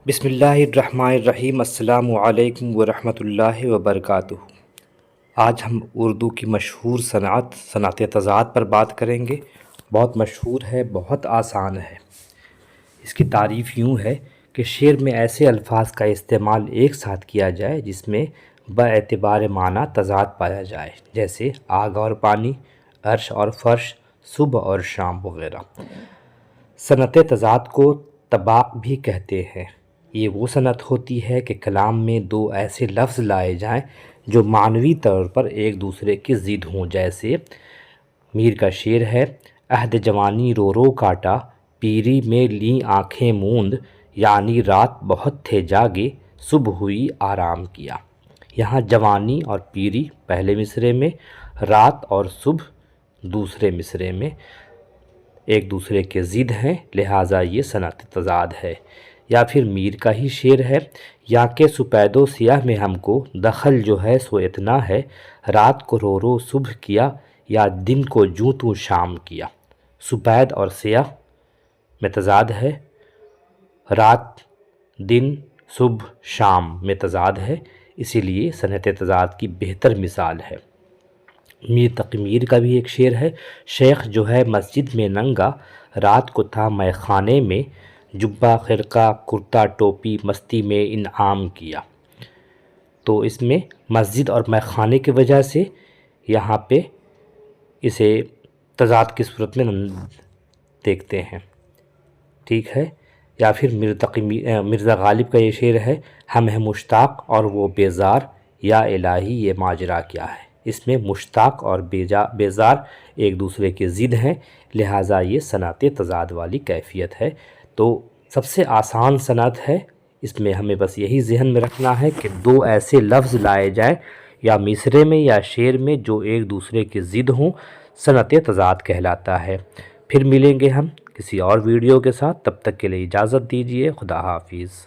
بسم اللہ الرحمن الرحیم۔ السلام علیکم ورحمۃ اللہ وبرکاتہ۔ آج ہم اردو کی مشہور صنعت تضاد پر بات کریں گے۔ بہت مشہور ہے، بہت آسان ہے۔ اس کی تعریف یوں ہے کہ شعر میں ایسے الفاظ کا استعمال ایک ساتھ کیا جائے جس میں باعتبار معنی تضاد پایا جائے، جیسے آگ اور پانی، عرش اور فرش، صبح اور شام وغیرہ۔ صنعت تضاد کو طباق بھی کہتے ہیں۔ یہ وہ صنعت ہوتی ہے کہ کلام میں دو ایسے لفظ لائے جائیں جو معنوی طور پر ایک دوسرے کی ضد ہوں، جیسے میر کا شعر ہے: عہد جوانی رو رو کاٹا، پیری میں لیں آنکھیں موند، یعنی رات بہت تھے جاگے، صبح ہوئی آرام کیا۔ یہاں جوانی اور پیری پہلے مصرعے میں، رات اور صبح دوسرے مصرعے میں ایک دوسرے کے ضد ہیں، لہٰذا یہ صنعت تضاد ہے۔ یا پھر میر کا ہی شعر ہے: یا کہ سپید و سیاہ میں ہم کو دخل جو ہے سو اتنا ہے، رات کو رو رو صبح کیا، یا دن کو جوں تو شام کیا۔ سپید اور سیاہ میں تضاد ہے، رات، دن، صبح، شام میں تضاد ہے، اسی لیے صنعت تضاد کی بہتر مثال ہے۔ میر تقی میر کا بھی ایک شعر ہے: شیخ جو ہے مسجد میں ننگا، رات کو تھا مے خانے میں، جبہ خرقہ کرتا ٹوپی مستی میں انعام کیا۔ تو اس میں مسجد اور مے خانے کی وجہ سے یہاں پہ اسے تضاد کی صورت میں دیکھتے ہیں، ٹھیک ہے۔ یا پھر مرزا غالب کا یہ شعر ہے: ہم ہیں مشتاق اور وہ بیزار، یا الہی یہ ماجرا کیا ہے۔ اس میں مشتاق اور بیزار ایک دوسرے کے ضد ہیں، لہٰذا یہ صنعت تضاد والی کیفیت ہے۔ تو سب سے آسان صنعت ہے، اس میں ہمیں بس یہی ذہن میں رکھنا ہے کہ دو ایسے لفظ لائے جائیں یا مصرعے میں یا شعر میں جو ایک دوسرے کے ضد ہوں، صنعت تضاد کہلاتا ہے۔ پھر ملیں گے ہم کسی اور ویڈیو کے ساتھ، تب تک کے لیے اجازت دیجیے۔ خدا حافظ۔